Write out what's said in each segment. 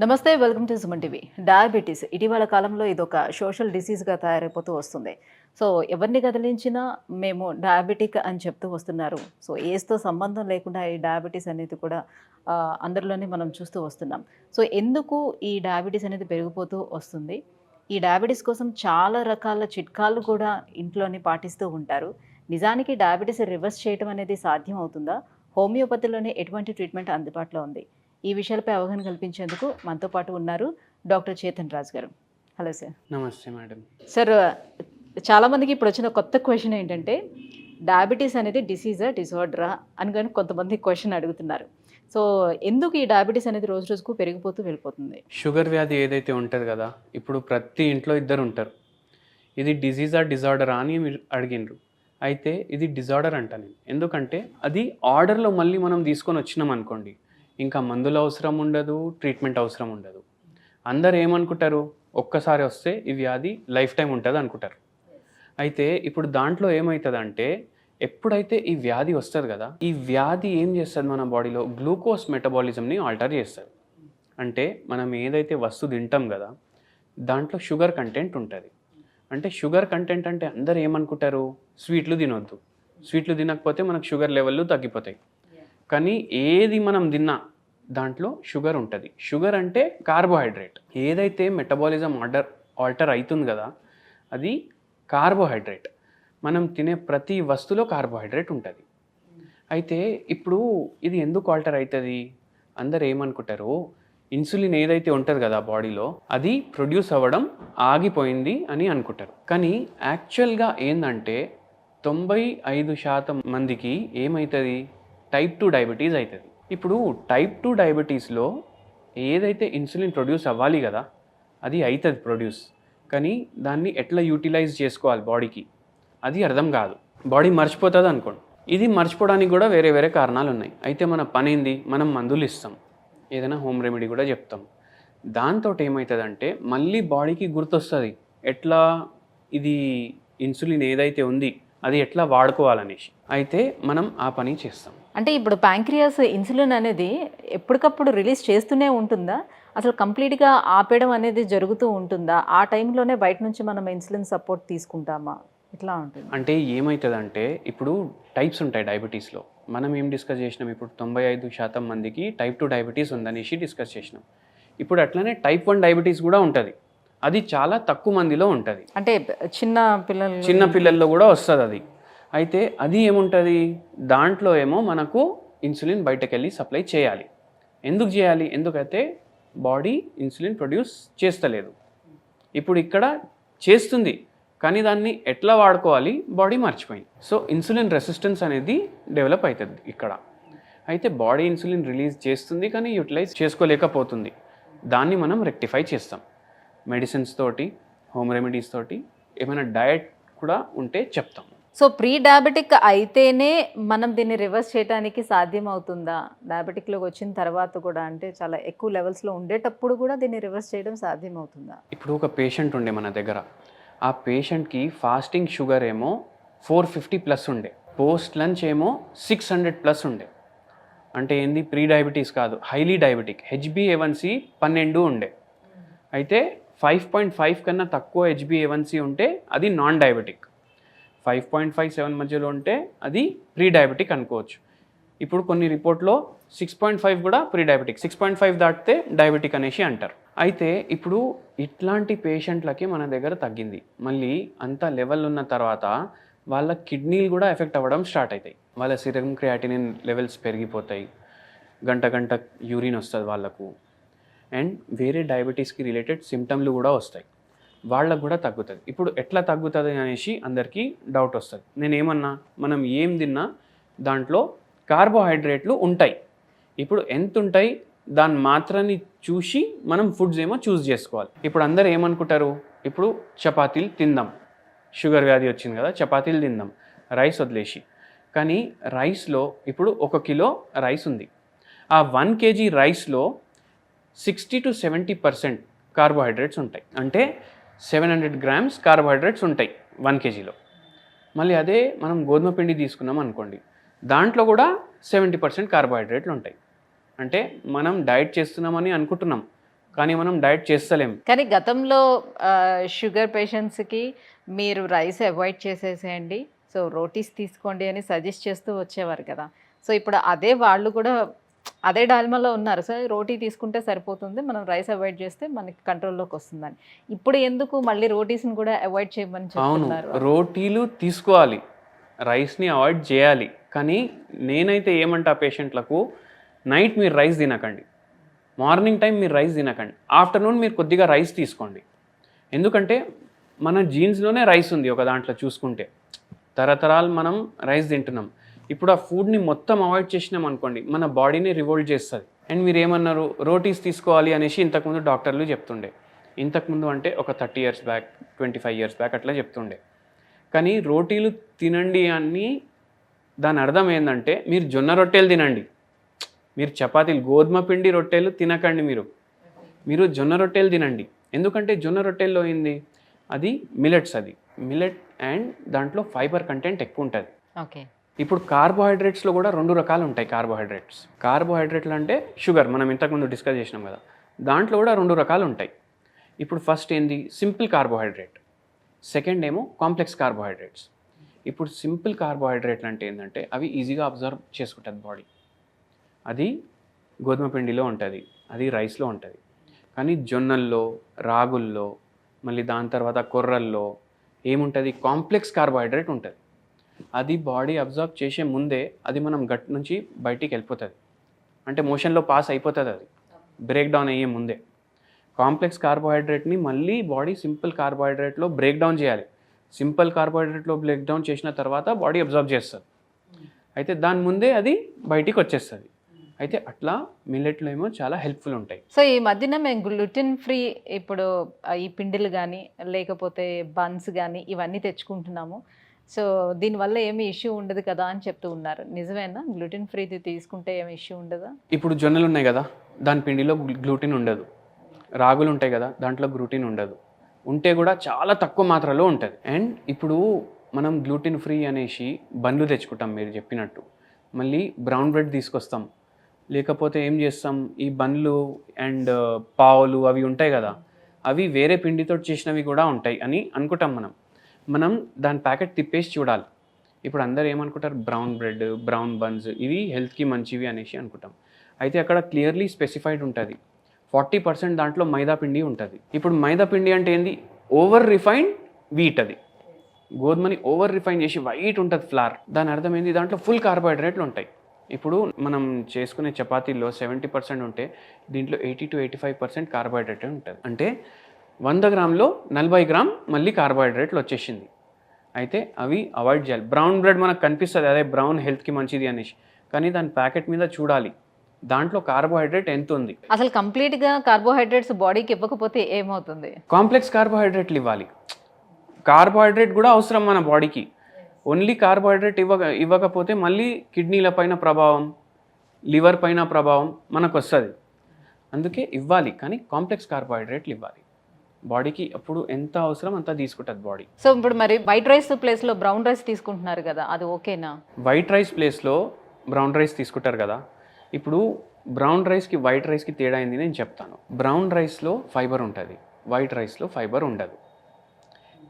నమస్తే, welcome to Suman TV. Diabetes ఇటీవల కాలంలో ఇదొక సోషల్ డిసీజ్గా తయారైపోతూ వస్తుంది. సో ఎవరిని కదిలించినా మేము డయాబెటిక్ అని చెప్తూ వస్తున్నారు. సో ఏజ్తో సంబంధం లేకుండా ఈ డయాబెటీస్ అనేది కూడా అందరిలోనే మనం చూస్తూ వస్తున్నాం. సో ఎందుకు ఈ డయాబెటీస్ అనేది పెరిగిపోతూ వస్తుంది? ఈ డయాబెటీస్ కోసం చాలా రకాల చిట్కాలు కూడా ఇంట్లోనే పాటిస్తూ ఉంటారు. నిజానికి డయాబెటీస్ రివర్స్ చేయడం అనేది సాధ్యం అవుతుందా? హోమియోపతిలోనే ఎటువంటి ట్రీట్మెంట్ అందుబాటులో ఉంది? ఈ విషయాలపై అవగాహన కల్పించేందుకు మనతో పాటు ఉన్నారు డాక్టర్ చేతన్ రాజ్ గారు. Hello sir. నమస్తే మేడం. సార్, చాలామందికి ఇప్పుడు వచ్చిన కొత్త క్వశ్చన్ ఏంటంటే డయాబెటీస్ అనేది డిసీజా డిజార్డరా అని కానీ కొంతమంది క్వశ్చన్ అడుగుతున్నారు. సో ఎందుకు ఈ డయాబెటీస్ అనేది రోజు రోజుకు పెరిగిపోతూ వెళ్ళిపోతుంది? షుగర్ వ్యాధి ఏదైతే ఉంటుంది కదా, ఇప్పుడు ప్రతి ఇంట్లో ఇద్దరు ఉంటారు. ఇది డిజీజా డిజార్డరా అని మీరు అడిగినరు. అయితే ఇది డిజార్డర్ అంట నేను. ఎందుకంటే అది ఆర్డర్లో మళ్ళీ మనం తీసుకొని వచ్చినాం అనుకోండి, ఇంకా మందులు అవసరం ఉండదు, ట్రీట్మెంట్ అవసరం ఉండదు. అందరు ఏమనుకుంటారు, ఒక్కసారి వస్తే ఈ వ్యాధి లైఫ్ టైం ఉంటుంది అనుకుంటారు. అయితే ఇప్పుడు దాంట్లో ఏమవుతుందంటే, ఎప్పుడైతే ఈ వ్యాధి వస్తుంది కదా, ఈ వ్యాధి ఏం చేస్తుంది మన బాడీలో గ్లూకోజ్ మెటబాలిజంని ఆల్టర్ చేస్తుంది. అంటే మనం ఏదైతే వస్తువు తింటాం కదా, దాంట్లో షుగర్ కంటెంట్ ఉంటుంది. అంటే షుగర్ కంటెంట్ అంటే అందరు ఏమనుకుంటారు, స్వీట్లు తినొద్దు, స్వీట్లు తినకపోతే మనకు షుగర్ లెవెల్లు తగ్గిపోతాయి. కానీ ఏది మనం తిన్నా దాంట్లో షుగర్ ఉంటుంది. షుగర్ అంటే కార్బోహైడ్రేట్. ఏదైతే మెటబాలిజం ఆల్టర్ అవుతుంది కదా, అది కార్బోహైడ్రేట్. మనం తినే ప్రతి వస్తువులో కార్బోహైడ్రేట్ ఉంటుంది. అయితే ఇప్పుడు ఇది ఎందుకు ఆల్టర్ అవుతుంది, అందరు ఏమనుకుంటారు, ఇన్సులిన్ ఏదైతే ఉంటుంది కదా బాడీలో, అది ప్రొడ్యూస్ అవ్వడం ఆగిపోయింది అని అనుకుంటారు. కానీ యాక్చువల్గా ఏంటంటే 95% మందికి ఏమవుతుంది, టైప్ 2 డయాబెటీస్ అవుతుంది. ఇప్పుడు టైప్ 2 డయాబెటీస్లో ఏదైతే ఇన్సులిన్ ప్రొడ్యూస్ అవ్వాలి కదా, అది అవుతుంది ప్రొడ్యూస్. కానీ దాన్ని ఎట్లా యూటిలైజ్ చేసుకోవాలి బాడీకి, అది అర్థం కాదు. బాడీ మర్చిపోతుంది అనుకోండి. ఇది మర్చిపోవడానికి కూడా వేరే వేరే కారణాలు ఉన్నాయి. అయితే మన పని ఏంది, మనం మందులు ఇస్తాం, ఏదైనా హోమ్ రెమెడీ కూడా చెప్తాం. దాంతో ఏమవుతుందంటే మళ్ళీ బాడీకి గుర్తొస్తుంది ఎట్లా ఇది ఇన్సులిన్ ఏదైతే ఉంది అది ఎట్లా వాడుకోవాలనేసి. అయితే మనం ఆ పని చేస్తాం. అంటే ఇప్పుడు ప్యాంక్రియాస్ ఇన్సులిన్ అనేది ఎప్పటికప్పుడు రిలీజ్ చేస్తూనే ఉంటుందా? అసలు కంప్లీట్గా ఆపేయడం అనేది జరుగుతూ ఉంటుందా? ఆ టైంలోనే బయట నుంచి మనం ఇన్సులిన్ సపోర్ట్ తీసుకుంటామా? ఇట్లా ఉంటుంది. అంటే ఏమవుతుందంటే ఇప్పుడు టైప్స్ ఉంటాయి డయాబెటీస్లో. మనం ఏం డిస్కస్ చేసినాం, ఇప్పుడు 95% మందికి టైప్ 2 డయాబెటీస్ ఉందనేసి డిస్కస్ చేసినాం. ఇప్పుడు అట్లనే టైప్ 1 డయాబెటీస్ కూడా ఉంటుంది. అది చాలా తక్కువ మందిలో ఉంటుంది. అంటే చిన్న పిల్లల్లో కూడా వస్తుంది అది. అయితే అది ఏముంటుంది, దాంట్లో ఏమో మనకు ఇన్సులిన్ బయటకెళ్ళి సప్లై చేయాలి. ఎందుకు చేయాలి, ఎందుకైతే బాడీ ఇన్సులిన్ ప్రొడ్యూస్ చేస్తలేదు. ఇప్పుడు ఇక్కడ చేస్తుంది, కానీ దాన్ని ఎట్లా వాడుకోవాలి బాడీ మర్చిపోయింది. సో ఇన్సులిన్ రెసిస్టెన్స్ అనేది డెవలప్ అవుతుంది ఇక్కడ. అయితే బాడీ ఇన్సులిన్ రిలీజ్ చేస్తుంది, కానీ యూటిలైజ్ చేసుకోలేకపోతుంది. దాన్ని మనం రెక్టిఫై చేస్తాం మెడిసిన్స్ తోటి, హోమ్ రెమెడీస్ తోటి, ఏమైనా డయట్ కూడా ఉంటే చెప్తాం. సో ప్రీ డయాబెటిక్ అయితేనే మనం దీన్ని రివర్స్ చేయడానికి సాధ్యం అవుతుందా? డయాబెటిక్లోకి వచ్చిన తర్వాత కూడా, అంటే చాలా ఎక్కువ లెవెల్స్లో ఉండేటప్పుడు కూడా దీన్ని రివర్స్ చేయడం సాధ్యం అవుతుందా? ఇప్పుడు ఒక పేషెంట్ ఉండే మన దగ్గర, ఆ పేషెంట్కి ఫాస్టింగ్ షుగర్ ఏమో 450+ ఉండే, పోస్ట్ లంచ్ ఏమో 600+ ఉండే. అంటే ఏంది, ప్రీ డయాబెటీస్ కాదు, హైలీ డయాబెటిక్. HbA1c 12 ఉండే. అయితే 5.5 కన్నా తక్కువ HbA1c ఉంటే అది నాన్ డయాబెటిక్. 5.57 మధ్యలో ఉంటే అది ప్రీ డయాబెటిక్ అనుకోవచ్చు. ఇప్పుడు కొన్ని రిపోర్ట్లో 6.5 కూడా ప్రీ డయాబెటిక్, 6.5 దాటితే డయాబెటిక్ అనేసి అంటారు. అయితే ఇప్పుడు ఇట్లాంటి పేషెంట్లకి మన దగ్గర తగ్గింది. మళ్ళీ అంత లెవెల్ ఉన్న తర్వాత వాళ్ళ కిడ్నీలు కూడా ఎఫెక్ట్ అవ్వడం స్టార్ట్ అవుతాయి. వాళ్ళ సిరమ్ క్రియాటినిన్ లెవెల్స్ పెరిగిపోతాయి, గంట యూరిన్ వస్తుంది వాళ్ళకు, అండ్ వేరే డయాబెటీస్కి రిలేటెడ్ సిమ్టమ్లు కూడా వస్తాయి. వాళ్ళకు కూడా తగ్గుతుంది. ఇప్పుడు ఎట్లా తగ్గుతుంది అనేసి అందరికీ డౌట్ వస్తుంది. నేనేమన్నా, మనం ఏం తిన్నా దాంట్లో కార్బోహైడ్రేట్లు ఉంటాయి. ఇప్పుడు ఎంత ఉంటాయి దాని మాత్రాన్ని చూసి మనం ఫుడ్స్ ఏమో చూస్ చేసుకోవాలి. ఇప్పుడు అందరు ఏమనుకుంటారు, ఇప్పుడు చపాతీలు తిందాం, షుగర్ వ్యాధి వచ్చింది కదా, చపాతీలు తిందాం రైస్ వదిలేసి. కానీ రైస్లో ఇప్పుడు 1 కిలో రైస్ ఉంది. ఆ 1 kg రైస్లో 60 to 70% కార్బోహైడ్రేట్స్ ఉంటాయి. అంటే 700 grams కార్బోహైడ్రేట్స్ ఉంటాయి 1 kgలో. మళ్ళీ అదే మనం గోధుమ పిండి తీసుకున్నాం అనుకోండి, దాంట్లో కూడా 70% కార్బోహైడ్రేట్లు ఉంటాయి. అంటే మనం డైట్ చేస్తున్నామని అనుకుంటున్నాం, కానీ మనం డైట్ చేస్తలేం. కానీ గతంలో షుగర్ పేషెంట్స్కి మీరు రైస్ అవాయిడ్ చేసేసేయండి, సో రోటీస్ తీసుకోండి అని సజెస్ట్ చేస్తూ వచ్చేవారు కదా. సో ఇప్పుడు అదే వాళ్ళు కూడా అదే డైలమాలో ఉన్నారు. సో రోటీ తీసుకుంటే సరిపోతుంది, మనం రైస్ అవాయిడ్ చేస్తే మనకి కంట్రోల్లోకి వస్తుందని. ఇప్పుడు ఎందుకు మళ్ళీ రోటీస్ని కూడా అవాయిడ్ చేయమని అవును, చెప్తున్నారు? రోటీలు తీసుకోవాలి, రైస్ని అవాయిడ్ చేయాలి. కానీ నేనైతే ఏమంటా పేషెంట్లకు, నైట్ మీరు రైస్ తినకండి, మార్నింగ్ టైం మీరు రైస్ తినకండి, ఆఫ్టర్నూన్ మీరు కొద్దిగా రైస్ తీసుకోండి. ఎందుకంటే మన జీన్స్లోనే రైస్ ఉంది ఒక దాంట్లో చూసుకుంటే, తరతరాలు మనం రైస్ తింటున్నాం. ఇప్పుడు ఆ ఫుడ్ని మొత్తం అవాయిడ్ చేసినాం అనుకోండి, మన బాడీని రివోల్ట్ చేస్తుంది. అండ్ మీరు ఏమన్నారు, రోటీస్ తీసుకోవాలి అనేసి ఇంతకుముందు డాక్టర్లు చెప్తుండే. ఇంతకుముందు అంటే ఒక 30 years బ్యాక్, 25 years బ్యాక్ అట్లా చెప్తుండే. కానీ రోటీలు తినండి అని దాని అర్థం ఏంటంటే, మీరు జొన్న రొట్టెలు తినండి, మీరు చపాతీలు, గోధుమ పిండి రొట్టెలు తినకండి. మీరు జొన్న రొట్టెలు తినండి. ఎందుకంటే జొన్న రొట్టెల్లో ఏంది, అది మిలెట్స్, అది మిలెట్ అండ్ దాంట్లో ఫైబర్ కంటెంట్ ఎక్కువ ఉంటుంది. ఓకే. ఇప్పుడు కార్బోహైడ్రేట్స్లో కూడా 2 రకాలు ఉంటాయి. కార్బోహైడ్రేట్లు అంటే షుగర్, మనం ఇంతకుముందు డిస్కస్ చేసినాం కదా, దాంట్లో కూడా 2 రకాలు ఉంటాయి. ఇప్పుడు ఫస్ట్ ఏంది, సింపుల్ కార్బోహైడ్రేట్, సెకండ్ ఏమో కాంప్లెక్స్ కార్బోహైడ్రేట్స్. ఇప్పుడు సింపుల్ కార్బోహైడ్రేట్లు అంటే ఏంటంటే అవి ఈజీగా అబ్జర్వ్ చేసుకుంటుంది బాడీ, అది గోధుమ పిండిలో ఉంటుంది, అది రైస్లో ఉంటుంది. కానీ జొన్నల్లో, రాగుల్లో, మళ్ళీ దాని తర్వాత కొర్రల్లో ఏముంటుంది, కాంప్లెక్స్ కార్బోహైడ్రేట్ ఉంటుంది. అది బాడీ అబ్జర్వ్ చేసే ముందే అది మనం గట్ నుంచి బయటికి వెళ్ళిపోతుంది, అంటే మోషన్లో పాస్ అయిపోతుంది, అది బ్రేక్ డౌన్ అయ్యే ముందే. కాంప్లెక్స్ కార్బోహైడ్రేట్ని మళ్ళీ బాడీ సింపుల్ కార్బోహైడ్రేట్లో బ్రేక్ డౌన్ చేయాలి. సింపుల్ కార్బోహైడ్రేట్లో బ్రేక్ డౌన్ చేసిన తర్వాత బాడీ అబ్జర్వ్ చేస్తుంది, అయితే దాని ముందే అది బయటికి వచ్చేస్తుంది. అయితే అట్లా మిల్లెట్లో ఏమో చాలా హెల్ప్ఫుల్ ఉంటాయి. సో ఈ మధ్యన మేము గ్లూటెన్ ఫ్రీ, ఇప్పుడు ఈ పిండిలు కానీ లేకపోతే బన్స్ కానీ ఇవన్నీ తెచ్చుకుంటున్నాము. సో దీనివల్ల ఏమి ఇష్యూ ఉండదు కదా అని చెప్తూ ఉన్నారు. నిజమేనా? గ్లూటెన్ ఫ్రీది తీసుకుంటే ఏమి ఇష్యూ ఉండదా? ఇప్పుడు జొన్నలు ఉన్నాయి కదా, దాని పిండిలో గ్లూటెన్ ఉండదు. రాగులు ఉంటాయి కదా, దాంట్లో గ్లూటెన్ ఉండదు, ఉంటే కూడా చాలా తక్కువ మాత్రలో ఉంటుంది. అండ్ ఇప్పుడు మనం గ్లూటెన్ ఫ్రీ అనేసి బండ్లు తెచ్చుకుంటాం మీరు చెప్పినట్టు, మళ్ళీ బ్రౌన్ బ్రెడ్ తీసుకొస్తాం, లేకపోతే ఏం చేస్తాం, ఈ బండ్లు అండ్ పావులు అవి ఉంటాయి కదా, అవి వేరే పిండితో చేసినవి కూడా ఉంటాయి అని అనుకుంటాం. మనం దాని ప్యాకెట్ తిప్పేసి చూడాలి. ఇప్పుడు అందరు ఏమనుకుంటారు, బ్రౌన్ బ్రెడ్, బ్రౌన్ బన్స్ ఇవి హెల్త్కి మంచివి అనేసి అనుకుంటాం. అయితే అక్కడ క్లియర్లీ స్పెసిఫైడ్ ఉంటుంది 40% దాంట్లో మైదా పిండి ఉంటుంది. ఇప్పుడు మైదా పిండి అంటే ఏంది, ఓవర్ రిఫైన్డ్ వీట్, అది గోధుమని ఓవర్ రిఫైన్ చేసి వైట్ ఉంటుంది ఫ్లార్, దాని అర్థం ఏంది, దాంట్లో ఫుల్ కార్బోహైడ్రేట్లు ఉంటాయి. ఇప్పుడు మనం చేసుకునే చపాతీల్లో 70% ఉంటే దీంట్లో 80 to 85% కార్బోహైడ్రేట్ ఉంటుంది. అంటే 100 గ్రాములో 40 గ్రామ్ మళ్ళీ కార్బోహైడ్రేట్లు వచ్చేసింది. అయితే అవి అవాయిడ్ చేయాలి. బ్రౌన్ బ్రెడ్ మనకు కనిపిస్తుంది, అదే బ్రౌన్ హెల్త్కి మంచిది అనేసి, కానీ దాని ప్యాకెట్ మీద చూడాలి దాంట్లో కార్బోహైడ్రేట్ ఎంత ఉంది. అసలు కంప్లీట్గా కార్బోహైడ్రేట్స్ బాడీకి ఇవ్వకపోతే ఏమవుతుంది? కాంప్లెక్స్ కార్బోహైడ్రేట్లు ఇవ్వాలి. కార్బోహైడ్రేట్ కూడా అవసరం మన బాడీకి. ఓన్లీ కార్బోహైడ్రేట్ ఇవ్వకపోతే మళ్ళీ కిడ్నీల పైన ప్రభావం, లివర్ పైన ప్రభావం మనకు వస్తుంది. అందుకే ఇవ్వాలి, కానీ కాంప్లెక్స్ కార్బోహైడ్రేట్లు ఇవ్వాలి. బాడీకి అప్పుడు ఎంత అవసరం అంత తీసుకుంటుంది బాడీ. సో ఇప్పుడు మరి వైట్ రైస్ ప్లేస్లో బ్రౌన్ రైస్ తీసుకుంటున్నారు కదా, అది ఓకేనా? వైట్ రైస్ ప్లేస్లో బ్రౌన్ రైస్ తీసుకుంటారు కదా. ఇప్పుడు బ్రౌన్ రైస్కి వైట్ రైస్కి తేడా అయింది నేను చెప్తాను. బ్రౌన్ రైస్లో ఫైబర్ ఉంటుంది, వైట్ రైస్లో ఫైబర్ ఉండదు.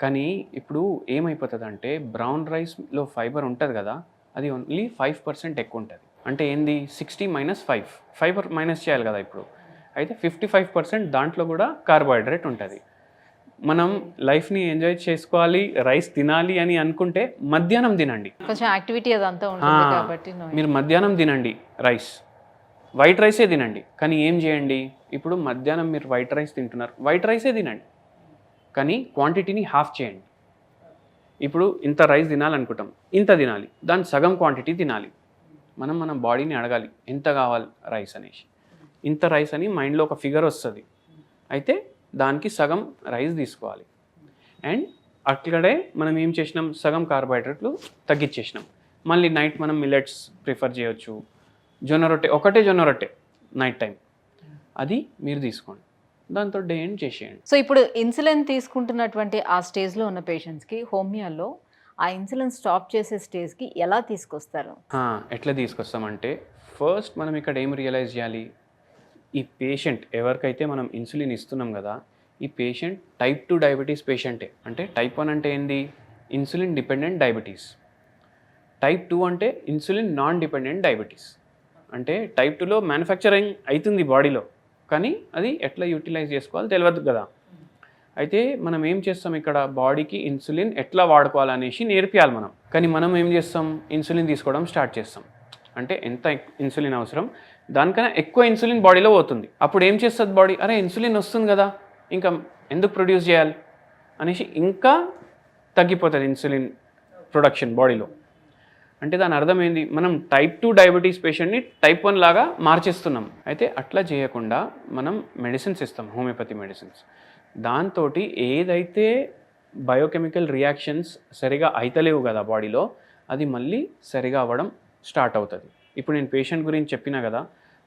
కానీ ఇప్పుడు ఏమైపోతుంది అంటే, బ్రౌన్ రైస్లో ఫైబర్ ఉంటుంది కదా, అది ఓన్లీ 5% ఎక్కువ ఉంటుంది. అంటే ఏంది, 60 - 5 ఫైబర్ మైనస్ చేయాలి కదా ఇప్పుడు. అయితే 55% దాంట్లో కూడా కార్బోహైడ్రేట్ ఉంటుంది. మనం లైఫ్ని ఎంజాయ్ చేసుకోవాలి, రైస్ తినాలి అని అనుకుంటే మధ్యాహ్నం తినండి, కొంచెం యాక్టివిటీ అదంతా ఉంటుంది కాబట్టి మీరు మధ్యాహ్నం తినండి రైస్, వైట్ రైసే తినండి. కానీ ఏం చేయండి, ఇప్పుడు మధ్యాహ్నం మీరు వైట్ రైస్ తింటున్నారు, వైట్ రైసే తినండి, కానీ క్వాంటిటీని హాఫ్ చేయండి. ఇప్పుడు ఇంత రైస్ తినాలనుకుంటాం, ఇంత తినాలి, దాని సగం క్వాంటిటీ తినాలి. మన బాడీని అడగాలి ఎంత కావాలి రైస్ అనేసి. ఇంత రైస్ అని మైండ్లో ఒక ఫిగర్ వస్తుంది, అయితే దానికి సగం రైస్ తీసుకోవాలి. అండ్ అక్కడే మనం ఏం చేసినాం, సగం కార్బోహైడ్రేట్లు తగ్గించేసినాం. మళ్ళీ నైట్ మనం మిల్లెట్స్ ప్రిఫర్ చేయొచ్చు, జొన్న రొట్టె, ఒకటే జొన్న రొట్టె నైట్ టైం, అది మీరు తీసుకోండి, దాంతో డే ఎండ్ చేసేయండి. సో ఇప్పుడు ఇన్సులిన్ తీసుకుంటున్నటువంటి ఆ స్టేజ్లో ఉన్న పేషెంట్స్కి హోమియోలో ఆ ఇన్సులిన్ స్టాప్ చేసే స్టేజ్కి ఎలా తీసుకొస్తారు? ఎట్లా తీసుకొస్తామంటే, ఫస్ట్ మనం ఇక్కడ ఏం రియలైజ్ చేయాలి, ఈ పేషెంట్ ఎవరికైతే మనం ఇన్సులిన్ ఇస్తున్నాం కదా, ఈ పేషెంట్ టైప్ 2 డయాబెటీస్ పేషెంటే. అంటే టైప్ 1 అంటే ఏంది, ఇన్సులిన్ డిపెండెంట్ డయాబెటీస్. టైప్ 2 అంటే ఇన్సులిన్ నాన్ డిపెండెంట్ డయాబెటీస్. అంటే టైప్ 2లో మ్యానుఫ్యాక్చరింగ్ అవుతుంది బాడీలో, కానీ అది ఎట్లా యూటిలైజ్ చేసుకోవాలో తెలియదు కదా. అయితే మనం ఏం చేస్తాం, ఇక్కడ బాడీకి ఇన్సులిన్ ఎట్లా వాడుకోవాలనేసి నేర్పియాలి మనం. కానీ మనం ఏం చేస్తాం, ఇన్సులిన్ తీసుకోవడం స్టార్ట్ చేస్తాం. అంటే ఎంత ఇన్సులిన్ అవసరం దానికన్నా ఎక్కువ ఇన్సులిన్ బాడీలో పోతుంది. అప్పుడు ఏం చేస్తుంది బాడీ, అరే ఇన్సులిన్ వస్తుంది కదా, ఇంకా ఎందుకు ప్రొడ్యూస్ చేయాలి అనేసి ఇంకా తగ్గిపోతుంది ఇన్సులిన్ ప్రొడక్షన్ బాడీలో. అంటే దాని అర్థం ఏంది, మనం టైప్ 2 డయాబెటీస్ పేషెంట్ని టైప్ 1 లాగా మార్చేస్తున్నాం. అయితే అట్లా చేయకుండా మనం మెడిసిన్స్ ఇస్తాం, హోమియోపతి మెడిసిన్స్. దాంతో ఏదైతే బయోకెమికల్ రియాక్షన్స్ సరిగా అయితలేవు కదా బాడీలో, అది మళ్ళీ సరిగా అవ్వడం స్టార్ట్ అవుతుంది. ఇప్పుడు నేను పేషెంట్ గురించి చెప్పినా కదా,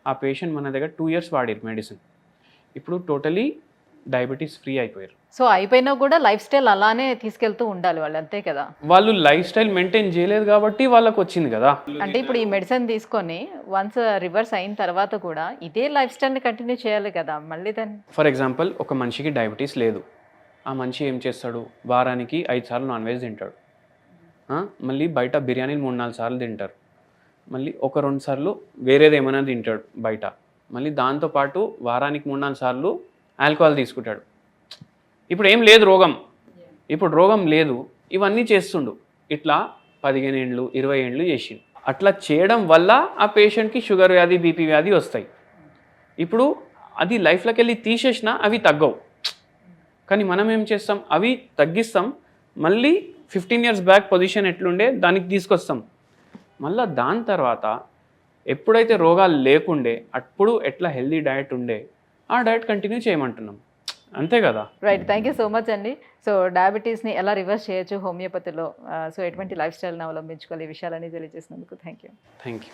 ఆ పేషెంట్ మన దగ్గర 2 years వాడారు మెడిసిన్, ఇప్పుడు టోటలీ డయాబెటీస్ ఫ్రీ అయిపోయారు. సో అయిపోయినా కూడా లైఫ్ స్టైల్ అలానే తీసుకెళ్తూ ఉండాలి వాళ్ళు, అంతే కదా. వాళ్ళు లైఫ్ స్టైల్ మెయింటైన్ చేయలేదు కాబట్టి వాళ్ళకి వచ్చింది కదా. అంటే ఇప్పుడు ఈ మెడిసిన్ తీసుకొని వన్స్ రివర్స్ అయిన తర్వాత కూడా ఇదే లైఫ్ స్టైల్ని కంటిన్యూ చేయాలి కదా మళ్ళీ దాన్ని. ఫర్ ఎగ్జాంపుల్, ఒక మనిషికి డయాబెటీస్ లేదు, ఆ మనిషి ఏం చేస్తాడు, వారానికి 5 సార్లు నాన్ వెజ్ తింటాడు, మళ్ళీ బయట బిర్యానీలు 3-4 సార్లు తింటారు, మళ్ళీ 1-2 సార్లు వేరేది ఏమైనా తింటాడు బయట, మళ్ళీ దాంతోపాటు వారానికి 3-4 సార్లు ఆల్కహాల్ తీసుకుంటాడు. ఇప్పుడు ఏం లేదు రోగం, ఇప్పుడు రోగం లేదు, ఇవన్నీ చేస్తుండు. ఇట్లా 15 ఏళ్ళు 20 ఏళ్ళు చేసిండు. అట్లా చేయడం వల్ల ఆ పేషెంట్కి షుగర్ వ్యాధి, బీపీ వ్యాధి వస్తాయి. ఇప్పుడు అది లైఫ్లోకి వెళ్ళి తీసేసినా అవి తగ్గవు. కానీ మనం ఏం చేస్తాం, అవి తగ్గిస్తాం, మళ్ళీ 15 years బ్యాక్ పొజిషన్ ఎట్లుండే దానికి తీసుకొస్తాం. మళ్ళీ దాని తర్వాత ఎప్పుడైతే రోగాలు లేకుండే అప్పుడు ఎట్లా హెల్దీ డయట్ ఉండే ఆ డయట్ కంటిన్యూ చేయమంటున్నాం, అంతే కదా. Right, thank you so much అండి. సో డయాబెటీస్ని ఎలా రివర్స్ చేయొచ్చు హోమియోపతిలో, సో ఎటువంటి లైఫ్ స్టైల్ని అవలంబించుకోవాలి, ఈ విషయాలన్నీ తెలియజేసినందుకు థ్యాంక్ యూ. Thank you.